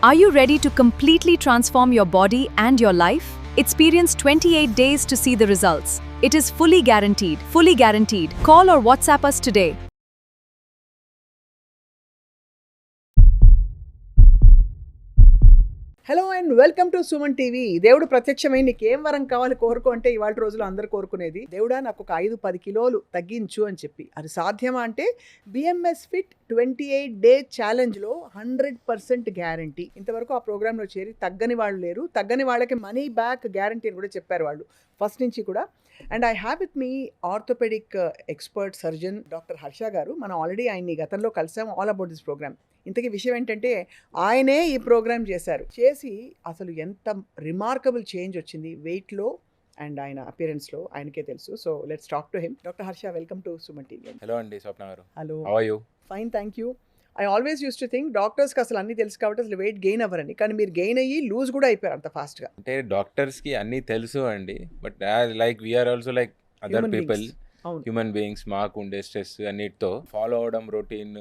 Are you ready to completely transform your body and your life? Experience 28 days to see the results. It is fully guaranteed. Fully guaranteed. Call or WhatsApp us today. Hello and welcome to Suman TV. దేవుడు ప్రత్యక్షమై నీకేం వరం కావాలి కోరుకో అంటే ఇవాళ రోజులు అందరు కోరుకునేది, దేవుడా నాకు ఒక 5-10 కిలోలు తగ్గించు అని చెప్పి. అది సాధ్యమా అంటే బిఎంఎస్ ఫిట్ 28 డే ఛాలెంజ్లో 100% గ్యారంటీ. ఇంతవరకు ఆ ప్రోగ్రాంలో చేరి తగ్గని వాళ్ళు లేరు. తగ్గని వాళ్ళకి మనీ బ్యాక్ గ్యారంటీ అని కూడా చెప్పారు వాళ్ళు ఫస్ట్ నుంచి కూడా. And I have with me orthopaedic expert surgeon doctor Harsha గారు. మనం ఆల్రెడీ ఆయన్ని గతంలో కలిసాము ఆల్ అబౌట్ దిస్ ప్రోగ్రామ్. ఇంతకీ విషయం ఏంటంటే ఆయనే ఈ ప్రోగ్రామ్ చేసి అసలు ఎంత రిమార్కబుల్ చేంజ్ వచ్చింది వెయిట్లో అండ్ ఆయన అపియరెన్స్లో ఆయనకే తెలుసు. So let's talk to him. Doctor Harsha, welcome to Suman TV. Hello అండి స్వప్న గారు. Hello, how are you? Fine, thank you. I always use to think డాక్టర్స్కి అసలు అన్నీ తెలుసు కాబట్టి అసలు వెయిట్ గెయిన్ అవ్వరని, కానీ మీరు గెయిన్ అయ్యి లూజ్ కూడా అయిపోయారు అంత ఫాస్ట్గా. అంటే డాక్టర్స్కి అన్నీ తెలుసు అండి, but like we're also like other Human people, beings. అవును, హ్యూమన్ బీయింగ్స్. మాకు ఉండే స్ట్రెస్ అన్నిటితో ఫాలో అవడం, రొటీన్,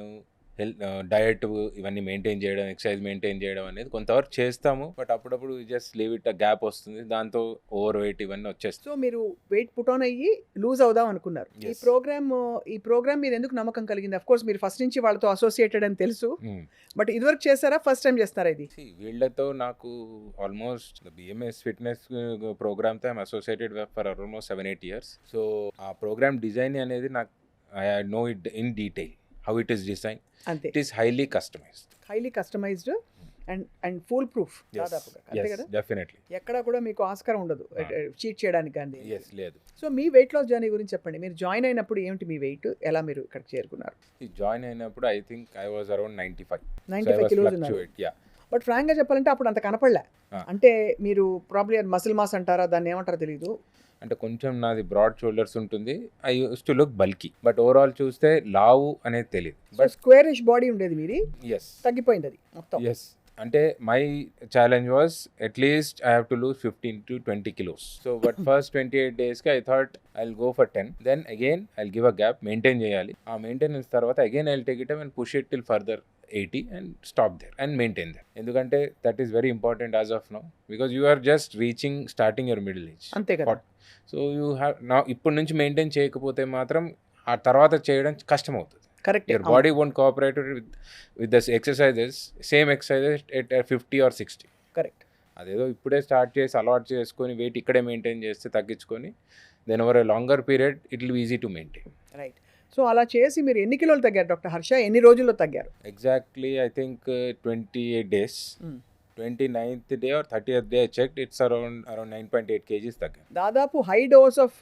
హెల్త్, డయట్ ఇవన్నీ మెయింటైన్ చేయడం, ఎక్సర్సైజ్ మెయింటైన్ చేయడం అనేది కొంతవరకు చేస్తాము. బట్ అప్పుడప్పుడు జస్ట్ లీవ్ ఇట్, గ్యాప్ వస్తుంది, దాంతో ఓవర్ వెయిట్ ఇవన్నీ వచ్చేస్తాయి. సో మీరు వెయిట్ పుట్ ఆన్ అయ్యి లూజ్ అవుదాం అనుకున్నారు. ఈ Yes. ప్రోగ్రామ్ మీద ఎందుకు నమ్మకం కలిగింది? అఫ్ కోర్స్ మీరు ఫస్ట్ నుంచి వాళ్ళతో అసోసియేటెడ్ అని తెలుసు, బట్ ఇదివరకు చేస్తారా, ఫస్ట్ టైం చేస్తారా ఇది? వీళ్ళతో నాకు ఆల్మోస్ట్ బిఎంఎస్ ఫిట్నెస్ ప్రోగ్రామ్తో I'm associated for almost 7-8 years. So ఆ ప్రోగ్రామ్ డిజైన్ అనేది నాకు I know it in detail how it is design. అంతే, it is highly customised. Highly customised and full proof దాదాపుగా, అంతే కదా? డెఫినెట్లీ. ఎక్కడ కూడా మీకు ఆస్కారం ఉండదు చీట్ చేయడానికి కానీ. లేదు. సో మీ వెయిట్ లాస్ జర్నీ గురించి చెప్పండి. మీరు జాయిన్ అయినప్పుడు ఏమిటి మీ వెయిట్, ఎలా మీరు ఇక్కడికి చేరుకున్నారు? ఈ జాయిన్ అయినప్పుడు I think I was around 95 kilos ఉన్నారు. యా. బట్ ఫ్రాంక్గా చెప్పాలంటే అప్పుడు అంత కనపడలే. అంటే మీరు ప్రాబ్లీ మసిల్ మాస్ అంటారా, దాన్ని ఏమంటారో తెలియదు. అంటే కొంచెం నాది బ్రాడ్ షోల్డర్స్ ఉంటుంది. I use to look bulky, but overall చూస్తే లావు అనేది తెలియదు. బట్ స్క్వేరిష్ బాడీ ఉండేది మీది, ఎస్ తగ్గిపోయింది అది మొత్తం. ఎస్. అంటే my challenge was at least I have to lose 15 to 20 kilos. So but first 28 daysకి I thought I will go for 10, then again I will give a gap, maintain చేయాలి. ఆ maintenance తర్వాత again I will take it and push it till further 80 and stop there and maintain there. ఎందుకంటే that is very important as of now, because you are just reaching starting your middle age. అంతే కదా. So you have నా ఇప్పుడు నుంచి maintain చేయకపోతే మాత్రం ఆ తర్వాత చేయడం కష్టం అవుతుంది. Correct. Your body won't cooperate with the exercises, same exercises at 50 or 60. Correct. అదేదో ఇప్పుడే స్టార్ట్ చేసి అలవాటు చేసుకొని వెయిట్ ఇక్కడే మెయింటైన్ చేస్తే తగ్గించుకొని then over a longer period it will be easy to maintain. Right. So అలా చేసి మీరు ఎన్ని కిలోలు తగ్గారు డాక్టర్ హర్ష? ఎన్ని రోజుల్లో తగ్గారు? Exactly I think 28 days. 29th day or 30th day I checked, it's around 9.8 kgs తగ్గాను. దాదాపు హై డోస్ ఆఫ్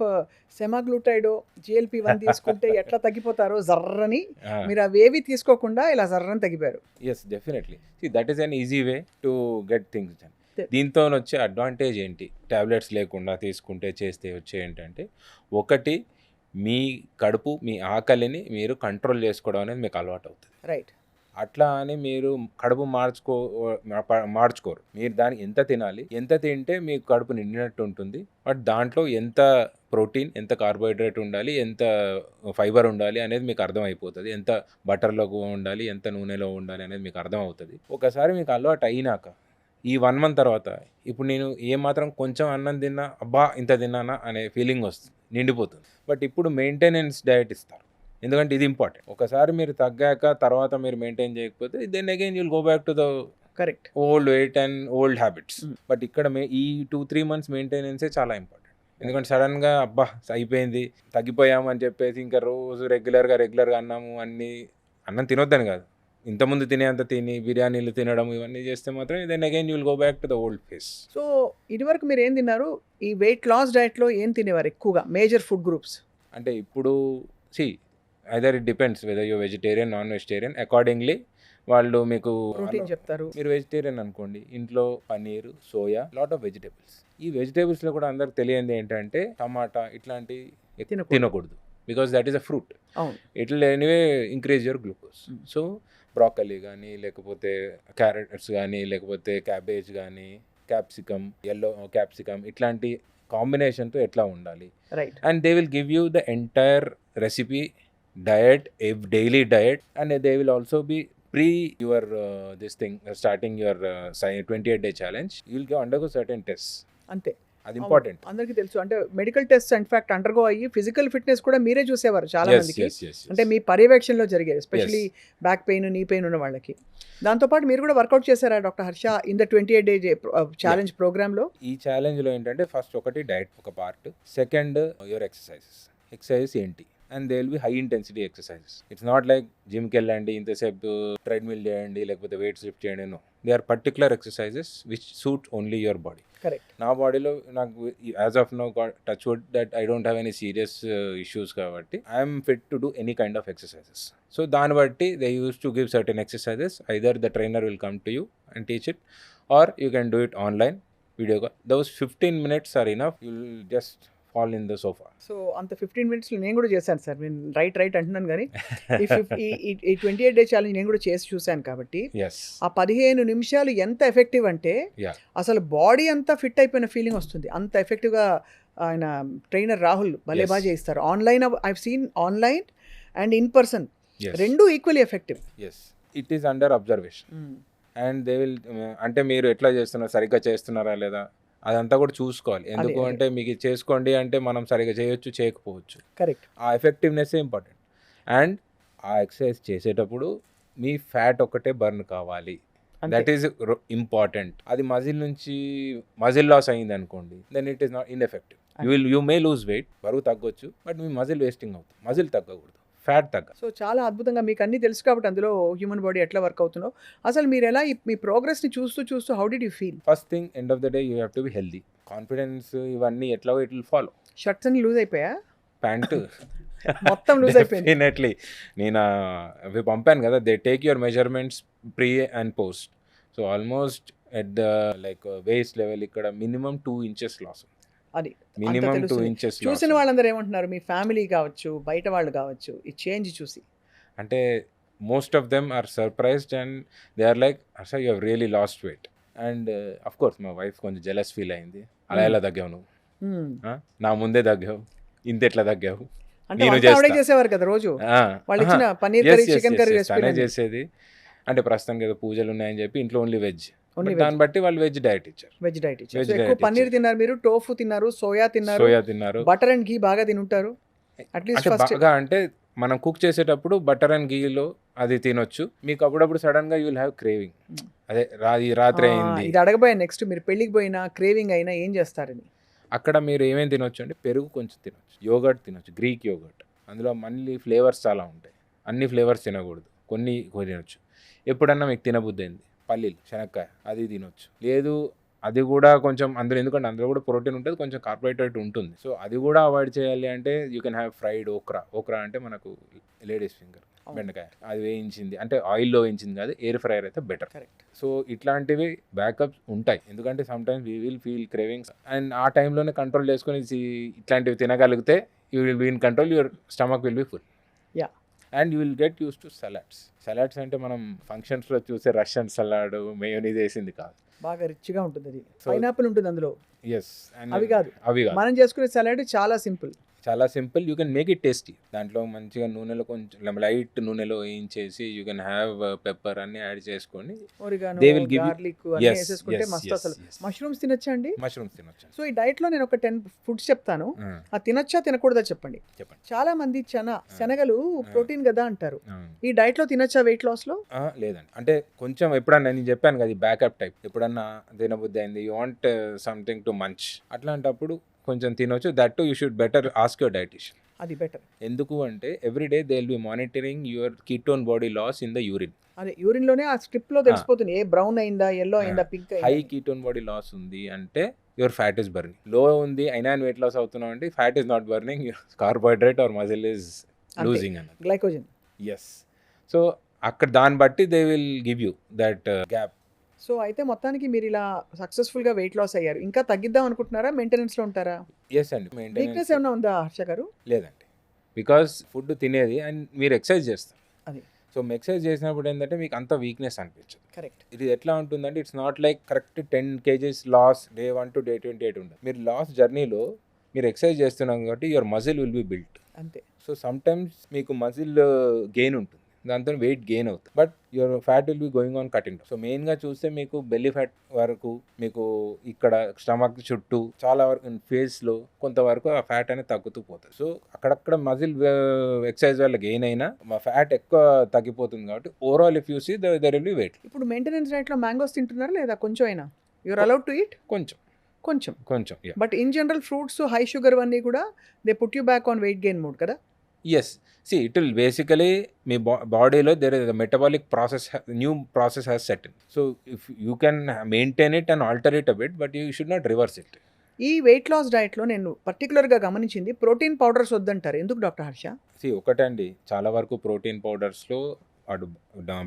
సెమాగ్లూటైడో GLP-1 తీసుకుంటే ఎట్లా తగ్గిపోతారో జర్రని, మీరు అవేవి తీసుకోకుండా ఇలా జర్రని తగ్గిపోయారు. Yes, definitely. That is an easy way to get things done. Yeah. దీంతో వచ్చే అడ్వాంటేజ్ ఏంటి, టాబ్లెట్స్ లేకుండా తీసుకుంటే చేస్తే వచ్చే ఏంటంటే, ఒకటి మీ కడుపు, మీ ఆకలిని మీరు కంట్రోల్ చేసుకోవడం అనేది మీకు అలవాటు అవుతుంది. రైట్. అట్లా అని మీరు కడుపు మార్చుకోరు. మీరు దానికి ఎంత తినాలి, ఎంత తింటే మీకు కడుపు నిండినట్టు ఉంటుంది, బట్ దాంట్లో ఎంత ప్రోటీన్, ఎంత కార్బోహైడ్రేట్ ఉండాలి, ఎంత ఫైబర్ ఉండాలి అనేది మీకు అర్థమైపోతుంది. ఎంత బటర్లో ఉండాలి, ఎంత నూనెలో ఉండాలి అనేది మీకు అర్థమవుతుంది. ఒకసారి మీకు అలవాటు అయినాక ఈ 1 month తర్వాత ఇప్పుడు నేను ఏమాత్రం కొంచెం అన్నం తిన్నా, అబ్బా ఇంత తిన్నానా అనే ఫీలింగ్ వస్తుంది, నిండిపోతుంది. బట్ ఇప్పుడు మెయింటెనెన్స్ డయట్ ఇస్తారు, ఎందుకంటే ఇది ఇంపార్టెంట్. ఒకసారి మీరు తగ్గాక తర్వాత మీరు మెయింటైన్ చేయకపోతే then again you'll go back to the correct old weight and old habits. But ఇక్కడ ఈ 2-3 months మెయింటెనెన్సే చాలా ఇంపార్టెంట్. ఎందుకంటే సడన్గా అబ్బా అయిపోయింది తగ్గిపోయాము అని చెప్పేసి ఇంకా రోజు రెగ్యులర్గా అన్నం తినొద్దని కాదు, ఇంతకుముందు తినేంత తిని బిర్యానీలు తినడం ఇవన్నీ చేస్తే మాత్రం then again you'll go back to the old phase. So ఇదివరకు మీరు ఏం తిన్నారు? ఈ వెయిట్ లాస్ డయట్లో ఏం తినేవారు ఎక్కువగా, మేజర్ ఫుడ్ గ్రూప్స్? అంటే ఇప్పుడు either it depends whether you vegetarian, non vegetarian. Accordingly వాళ్ళు మీకు ప్రోటీన్ చెప్తారు. మీరు వెజిటేరియన్ అనుకోండి, ఇంట్లో paneer, soya, lot of vegetables. ఈ వెజిటేబుల్స్లో కూడా అందరికి తెలియంది ఏంటంటే టమాటా ఇట్లాంటి తినకూడదు, because that is a fruit. అవును. It will anyway increase your glucose. So broccoli కానీ, లేకపోతే క్యారెట్స్ కానీ, లేకపోతే క్యాబేజ్ కానీ, క్యాప్సికమ్, ఎల్లో క్యాప్సికమ్, ఇట్లాంటి కాంబినేషన్తో ఎట్లా ఉండాలి. Right. And they will give you the entire recipe, diet, a daily diet, and they will also be pre your this thing starting your 28-day challenge, you'll go undergo certain tests. అంతే. అది important. అందరికీ తెలుసు. అంటే medical test in fact undergo అయ్యి physical fitness కూడా మీరే చూసేవారు చాలా మందికి. అంటే మీ పర్యవేక్షణలో జరిగేది, especially back pain, knee pain ఉన్న వాళ్ళకి. దాంతోపాటు మీరు కూడా వర్కౌట్ చేశారా doctor Harsha in the 28-day challenge ప్రోగ్రామ్లో? ఈ ఛాలెంజ్లో ఏంటంటే ఫస్ట్ ఒకటి డైట్ ఒక పార్ట్, సెకండ్ యువర్ ఎక్సర్సైజెస్ ఏంటి, and they will B high intensity exercises. It's not like జిమ్కి వెళ్ళండి, ఇంతసేపు ట్రెడ్మిల్ చేయండి, లేకపోతే వెయిట్స్ లిఫ్ట్ చేయండి. No, they are particular exercises which suit only your body. Correct. నా బాడీలో నాకు as of no touch wood that I don't have any serious issues కాబట్టి I'm fit to do any kind of exercises. So దాన్ని బట్టి they use to give certain exercises. Either the trainer will come to you and teach it, or you can do it online video call. Those 15 minutes are enough. You will just fall in the sofa. So అంత 15 minutesలో నేను కూడా చేశాను sir. నేను right అంటున్నాను కానీ ఈ 28-day challenge నేను కూడా చేసి చూశాను కాబట్టి ఆ 15 నిమిషాలు ఎంత ఎఫెక్టివ్ అంటే అసలు బాడీ అంతా ఫిట్ అయిపోయిన ఫీలింగ్ వస్తుంది. అంత ఎఫెక్టివ్గా ఆయన ట్రైనర్ రాహుల్ భలే బాగా చేస్తారు. Online I've seen online and in person రెండు equally effective. It is under observation and they will, అంటే మీరు ఎట్లా చేస్తున్నారు, సరిగ్గా చేస్తున్నారా లేదా అదంతా కూడా చూసుకోవాలి. ఎందుకు అంటే మీకు చేసుకోండి అంటే మనం సరిగ్గా చేయొచ్చు, చేయకపోవచ్చు. కరెక్ట్. ఆ ఎఫెక్టివ్నెస్ ఇంపార్టెంట్. అండ్ ఆ ఎక్సర్సైజ్ చేసేటప్పుడు మీ ఫ్యాట్ ఒక్కటే బర్న్ కావాలి, దట్ ఈస్ ఇంపార్టెంట్. అది మజిల్ లాస్ అయింది అనుకోండి, then it is not ineffective. You may lose weight, బరువు తగ్గొచ్చు, బట్ మీ మజిల్ వేస్టింగ్ అవుతుంది. మజిల్ తగ్గకూడదు, ఫ్యాట్ తగ్గ. సో చాలా అద్భుతంగా మీకు అన్నీ తెలుసు కాబట్టి అందులో హ్యూమన్ బాడీ ఎట్లా వర్క్ అవుతుందో. అసలు మీరు ఎలా మీ ప్రోగ్రెస్ని చూస్తూ how did you feel? First thing, end of the day you have to be healthy. Confidence ఇవన్నీ ఎట్లా ఇట్ విల్ ఫాలో. షర్ట్స్ అన్ని లూజ్ అయిపోయా? ప్యాంటు మొత్తం లూజ్ అయిపోయింది. డెఫినెట్లీ. నేను అవి పంపాను కదా, they take your measurements pre and post. So almost at the like waste level ఇక్కడ మినిమం 2 inches లాస్. అది మినిమం 2 inches. చూసిన వాళ్ళందరూ ఏమంటున్నారు, మీ ఫ్యామిలీ కావచ్చు, బయట వాళ్ళు కావచ్చు, ఈ చేంజ్ చూసి? అంటే most of them are surprised and they are like, అసలు you have really lost weight. And of course మా వైఫ్ కొంచెం జెలస్ ఫీల్ అయింది. అలా ఎలా తగ్గావు నువ్వు, నా ముందే తగ్గావు, ఇంత ఎట్లా తగ్గావు? నేను చేసేవారు కదా రోజు వాళ్ళు ఇచ్చిన పన్నీర్ కర్రీ, చికెన్ కర్రీ చేసేది. అంటే ప్రస్తుతం కదా పూజలు ఉన్నాయని చెప్పి ఇంట్లో ఓన్లీ వెజ్, దాన్ని బట్టి వాళ్ళు వెజ్ డైట్ ఇచ్చారు. ఎక్కువ పన్నీర్ తిన్నారు మీరు, టోఫు తిన్నారు, సోయా తిన్నారు, బటర్ అండ్ ఘీ బాగా తినుంటారు. అంటే బాగా అంటే మనం కుక్ చేసేటప్పుడు బటర్ అండ్ ఘీలో అది తినొచ్చు. మీకు అప్పుడప్పుడు సడన్ గా యూ విల్ హ్యావ్ క్రేవింగ్, అదే రాత్రి అయింది. ఇది అడగబోయా నెక్స్ట్, మీరు పెళ్లికి పోయినా క్రేవింగ్ అయినా ఏం చేస్తారని. అక్కడ మీరు ఏమేమి తినొచ్చు అంటే పెరుగు కొంచెం తినొచ్చు, యోగర్ట్ తినొచ్చు, గ్రీక్ యోగర్ట్. అందులో మళ్ళీ ఫ్లేవర్స్ చాలా ఉంటాయి. అన్ని ఫ్లేవర్స్ తినకూడదు, కొన్ని తినొచ్చు. ఎప్పుడన్నా మీకు తినబుద్ధి అయింది, పల్లీలు, శనక్కాయ, అది తినొచ్చు. లేదు అది కూడా కొంచెం అందులో, ఎందుకంటే అందులో కూడా ప్రోటీన్ ఉంటుంది, కొంచెం కార్బోహైడ్రేట్ ఉంటుంది. సో అది కూడా అవాయిడ్ చేయాలి అంటే you can have fried okra అంటే మనకు లేడీస్ ఫింగర్, బెండకాయ, అది వేయించింది, అంటే ఆయిల్లో వేయించింది కాదు, ఎయిర్ ఫ్రైయర్ అయితే బెటర్. కరెక్ట్. సో ఇట్లాంటివి బ్యాకప్స్ ఉంటాయి, ఎందుకంటే some times we will feel cravings and ఆ టైంలోనే కంట్రోల్ చేసుకొని ఇట్లాంటివి తినగలిగితే you will be in control, your stomach will be full. And you will get use to salads అంటే మనం ఫంక్షన్స్లో చూసే రష్యన్ సలాడ్ మేయోనీస్ వేసింది కాదు, బాగా రిచ్గా ఉంటుంది. అది పైనాపిల్ ఉంటుంది అందులో. అవి కాదు మనం చేసుకునే సలాడ్ చాలా simple. You can make it tasty. దాంట్లో మంచిగా నూనెలో కొంచెం లైట్ నూనెలో వేయించేసి యూ కెన్ హ్యావ్ పెప్పర్ అన్ని యాడ్ చేసుకొని మష్రూమ్స్ తినొచ్చా అండి? మష్రూమ్స్ తినొచ్చు. సో ఈ డైట్ లో నేను ఒక 10 ఫుడ్స్ చెప్తాను, అది తినొచ్చా తినకూడదా చెప్పండి. చాలా మంది శనగలు ప్రోటీన్ కదా అంటారు, ఈ డైట్ లో తినొచ్చా వెయిట్ లాస్ లో? లేదండి, అంటే కొంచెం ఎప్పుడన్నా నేను చెప్పాను కదా బ్యాకప్ టైప్, ఎప్పుడన్నా తినబుద్ధి అయింది, you want something to munch, అట్లాంటప్పుడు కొంచెం తినొచ్చు. That to you should better ask your dietitian. అది బెటర్. ఎందుకు అంటే every day they will be monitoring your ketone body loss in the urine. అదే యూరిన్ లోనే ఆ స్ట్రిప్ లో తెలిసిపోతుంది, ఏ బ్రౌన్ అయిందా, yellow అయిందా, పింక్ అయిందా. హై కీటోన్ బాడీ లాస్ ఉంది అంటే యువర్ ఫ్యాట్ ఇస్ బర్నింగ్. లో ఉంది అయినా వెయిట్ లాస్ అవుతున్నావు అంటే fat is not burning, carbohydrate or muscle is losing అన్నది, గ్లైకోజన్. ఎస్. సో అక్కడ దాన్ని బట్టి they will give you that gap. So అయితే మొత్తానికి మీరు ఇలా సక్సెస్ఫుల్గా వెయిట్ లాస్ అయ్యారు. ఇంకా తగ్గిద్దాం అనుకుంటున్నారా, మెయింటెనెన్స్లో ఉంటారా? ఎస్ అండి. వీక్నెస్ ఏమైనా ఉందా హర్ష గారు? లేదండి, బికాస్ ఫుడ్ తినేది అండ్ మీరు ఎక్సర్సైజ్ చేస్తారు. అది సో ఎక్సర్సైజ్ చేసినప్పుడు ఏంటంటే మీకు అంత వీక్నెస్ అనిపించదు. కరెక్ట్. ఇది ఎట్లా ఉంటుందంటే it's not like correct 10 kgs loss day 1 to day 28 ఉండదు. మీరు లాస్ జర్నీలో మీరు ఎక్సర్సైజ్ చేస్తున్నాం కాబట్టి your muscle will be built. అంతే. సో సమ్ టైమ్స్ మీకు మజిల్ గెయిన్ ఉంటుంది, దాంతో వెయిట్ గెయిన్ అవుతుంది, but your fat will be going on cutting. So మెయిన్గా చూస్తే మీకు బెల్లీ ఫ్యాట్ వరకు, మీకు ఇక్కడ స్టమక్ చుట్టూ చాలా వరకు ఫేస్లో కొంతవరకు ఆ ఫ్యాట్ అనేది తగ్గుతూ పోతుంది. సో అక్కడక్కడ మజిల్ ఎక్సర్సైజ్ వల్ల గెయిన్ అయినా మా ఫ్యాట్ ఎక్కువ తగ్గిపోతుంది కాబట్టి overall if you see there will be weight. ఇప్పుడు మెయింటెనెన్స్ డైట్లో మ్యాంగోస్ తింటున్నారా లేదా? కొంచెం అయినా యూఆర్ అలౌడ్ టు ఈట్? కొంచెం కొంచెం but in general fruits high sugar అన్నీ కూడా they put you back on weight gain mode కదా? Yes, see it will basically మీ బాడీలో there is metabolic process, new process has set in. So if you can maintain it and alter it a bit, but you should not reverse it. ఈ weight loss డైట్లో నేను పర్టికులర్గా గమనించింది protein powders వద్దంటారు, ఎందుకు doctor Harsha? C ఒకటండి, చాలా వరకు ప్రోటీన్ పౌడర్స్లో వాడు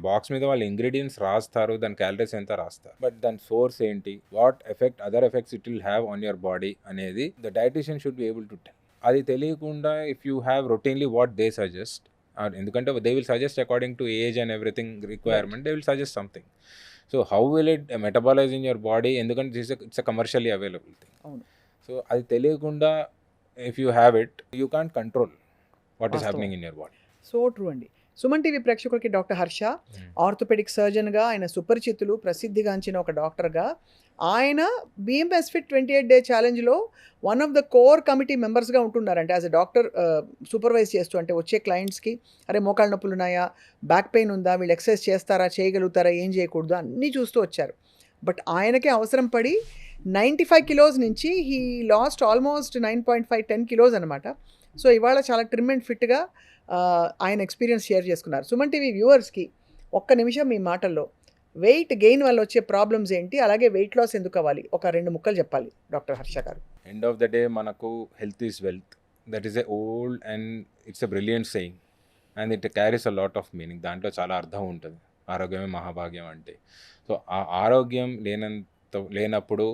బాక్స్ మీద వాళ్ళ ఇంగ్రీడియంట్స్ రాస్తారు, దాని క్యాలరీస్ ఎంత రాస్తారు, బట్ దాని సోర్స్ ఏంటి, what effect, other effects it will have on your body అనేది the dietician should be able to tell. అది తెలియకుండా if you have routinely what they suggest, ఎందుకంటే they will suggest according to age and everything requirement, they will suggest something. So how will it metabolize in your body, ఎందుకంటే it's a commercially available thing. అవును. So అది తెలియకుండా if you have it, you can't control what is happening in your body. So true అండి. Suman TV ప్రేక్షకులకి doctor Harsha orthopaedic సర్జన్గా, ఆయన సుపరిచితులు, ప్రసిద్ధిగాంచిన ఒక డాక్టర్గా, ఆయన BMS Fit 28 Day ఛాలెంజ్లో one of the core committee మెంబర్స్గా ఉంటున్నారంటే యాజ్ అ డాక్టర్ సూపర్వైజ్ చేస్తూ, అంటే వచ్చే క్లయింట్స్కి అరే మోకాళ్ళ నొప్పులు ఉన్నాయా, బ్యాక్ పెయిన్ ఉందా, వీళ్ళు ఎక్సర్సైజ్ చేస్తారా, చేయగలుగుతారా, ఏం చేయకూడదు అన్నీ చూస్తూ వచ్చారు. బట్ ఆయనకే అవసరం పడి 95 కిలోస్ నుంచి హీ లాస్ట్ ఆల్మోస్ట్ 9.5 10 కిలోస్ అనమాట. సో ఇవాళ చాలా ట్రిమ్ అండ్ ఫిట్గా ఆయన ఎక్స్పీరియన్స్ షేర్ చేసుకున్నారు. సుమన్ టీవీ వ్యూవర్స్కి ఒక్క నిమిషం మీ మాటల్లో వెయిట్ గెయిన్ వల్ల వచ్చే ప్రాబ్లమ్స్ ఏంటి, అలాగే వెయిట్ లాస్ ఎందుకు అవ్వాలి, ఒక 2 ముక్కలు చెప్పాలి డాక్టర్ హర్ష గారు. ఎండ్ ఆఫ్ ద డే మనకు health is wealth, that is a old and it's a brilliant saying and it carries a lot of meaning. దాంట్లో చాలా అర్థం ఉంటుంది, ఆరోగ్యమే మహాభాగ్యం అంటే. సో ఆ ఆరోగ్యం లేనప్పుడు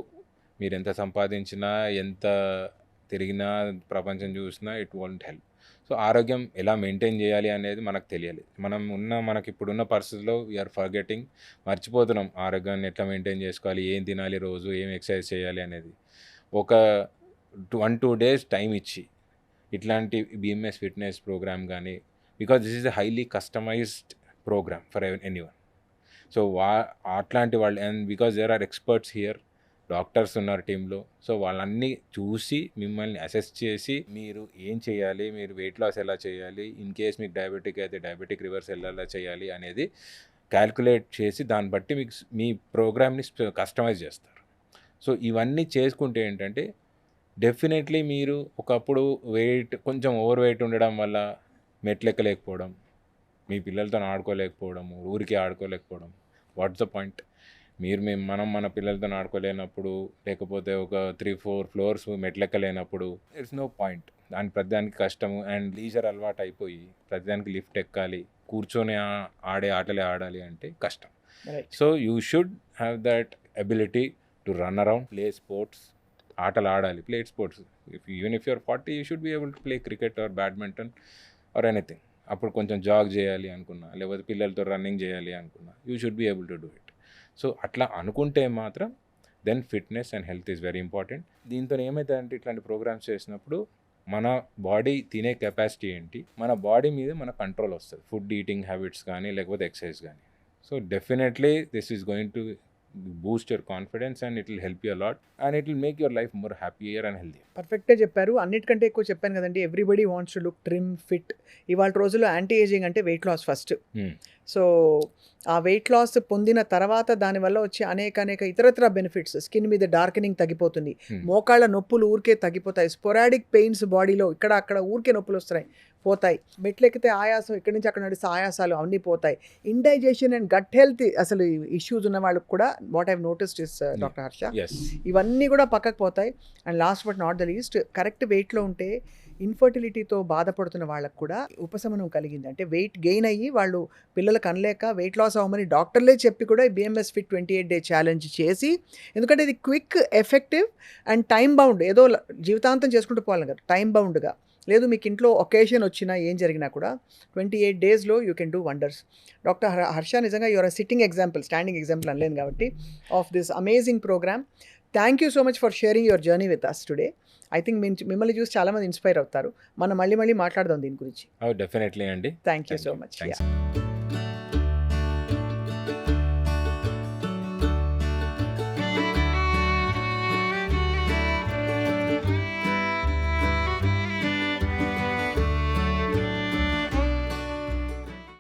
మీరు ఎంత సంపాదించినా, ఎంత తిరిగినా, ప్రపంచం చూసినా ఇట్ వోంట్ హెల్ప్. సో ఆరోగ్యం ఎలా మెయింటైన్ చేయాలి అనేది మనకు తెలియాలి. మనకి ఇప్పుడున్న పరిస్థితుల్లో వీఆర్ ఫర్గెటింగ్, మర్చిపోతున్నాం ఆరోగ్యాన్ని ఎట్లా మెయింటైన్ చేసుకోవాలి, ఏం తినాలి, రోజు ఏం ఎక్సర్సైజ్ చేయాలి అనేది. ఒక 1-2 days టైం ఇచ్చి ఇట్లాంటి BMS ఫిట్నెస్ ప్రోగ్రామ్ కానీ, because this is a highly customised programme for anyone. So అట్లాంటి వాళ్ళు, and because there are experts here, doctors ఉన్నారు టీంలో. సో వాళ్ళన్నీ చూసి మిమ్మల్ని అసెస్ చేసి మీరు ఏం చేయాలి, మీరు వెయిట్ లాస్ ఎలా చేయాలి, ఇన్ కేస్ మీకు డయాబెటిక్ అయితే డయాబెటిక్ రివర్స్ ఎలా చేయాలి అనేది క్యాల్కులేట్ చేసి దాన్ని బట్టి మీకు మీ ప్రోగ్రామ్ని కస్టమైజ్ చేస్తారు. సో ఇవన్నీ చేసుకుంటే ఏంటంటే డెఫినెట్లీ మీరు ఒకప్పుడు కొంచెం ఓవర్ వెయిట్ ఉండడం వల్ల మెట్లెక్కలేకపోవడం, మీ పిల్లలతో ఆడుకోలేకపోవడము, ఊరికి ఆడుకోలేకపోవడం, వాట్స్ ద పాయింట్? మనం మన పిల్లలతో ఆడుకోలేనప్పుడు, లేకపోతే ఒక 3-4 floors మెట్లెక్కలేనప్పుడు ఇట్స్ నో పాయింట్. ప్రతిదానికి కష్టము అండ్ లీజర్ అలవాటు అయిపోయి ప్రతిదానికి లిఫ్ట్ ఎక్కాలి, కూర్చొని ఆడే ఆటలే ఆడాలి అంటే కష్టం. So you should have that ability to run around, play sports, ఆటలు ఆడాలి, play sports. Even if you're 40 you should be able to play cricket or badminton or anything. అప్పుడు కొంచెం జాగ్ చేయాలి అనుకున్నా, లేకపోతే పిల్లలతో రన్నింగ్ చేయాలి అనుకున్నా, you should be able to do it. So అట్లా అనుకుంటే మాత్రం then fitness and health is very important. దీంతో ఏమవుతుందంటే ఇట్లాంటి ప్రోగ్రామ్స్ చేసినప్పుడు మన బాడీ తినే కెపాసిటీ ఏంటి, మన బాడీ మీద మన కంట్రోల్ వస్తుంది, ఫుడ్ ఈటింగ్ హ్యాబిట్స్ కానీ లేకపోతే ఎక్సర్సైజ్ కానీ. So definitely this is going to Boost your confidence and it will help you a lot and it will make your life more happier and healthy. పర్ఫెక్ట్గా చెప్పారు. అన్నిటికంటే ఎక్కువ చెప్పాను కదండి, everybody wants to look trim fit. ఇవాళ రోజుల్లో anti ageing అంటే weight loss first. So ఆ వెయిట్ లాస్ పొందిన తర్వాత దానివల్ల వచ్చే అనేక ఇతరత్ర బెనిఫిట్స్, స్కిన్ మీద డార్కెనింగ్ తగ్గిపోతుంది, మోకాళ్ళ నొప్పులు ఊరికే తగ్గిపోతాయి, స్పోరాడిక్ పెయిన్స్ బాడీలో ఇక్కడ అక్కడ ఊరికే నొప్పులు పోతాయి, మెట్లెక్కితే ఆయాసం, ఇక్కడి నుంచి అక్కడ నడిస్తే ఆయాసాలు అన్నీ పోతాయి. ఇండైజెషన్ అండ్ గట్ హెల్త్ అసలు ఇష్యూస్ ఉన్న వాళ్ళకి కూడా what I've noticed is doctor Harsha, ఇవన్నీ కూడా పక్కకు పోతాయి. And last but not the least, correct వెయిట్లో ఉంటే ఇన్ఫర్టిలిటీతో బాధపడుతున్న వాళ్ళకు కూడా ఉపశమనం కలిగింది. అంటే వెయిట్ గెయిన్ అయ్యి వాళ్ళు పిల్లలు కనలేక వెయిట్ లాస్ అవ్వమని డాక్టర్లే చెప్పి కూడా BMS Fit 28 Day ఛాలెంజ్ చేసి, ఎందుకంటే ఇది quick, effective and time bound, ఏదో జీవితాంతం చేసుకుంటూ పోవాలి కదా, టైం బౌండ్గా లేదు. మీకు ఇంట్లో ఒకేషన్ వచ్చినా ఏం జరిగినా కూడా 28 daysలో you can do wonders. Doctor Harsha నిజంగా your sitting example, standing example అనలేను కాబట్టి, of this amazing program. Thank you so much for sharing your journey with us today. I think మిమ్మల్ని చూసి చాలామంది ఇన్స్పైర్ అవుతారు. మనం మళ్ళీ మాట్లాడదాం దీని గురించి. డెఫినెట్లీ అండి. Thank you so much.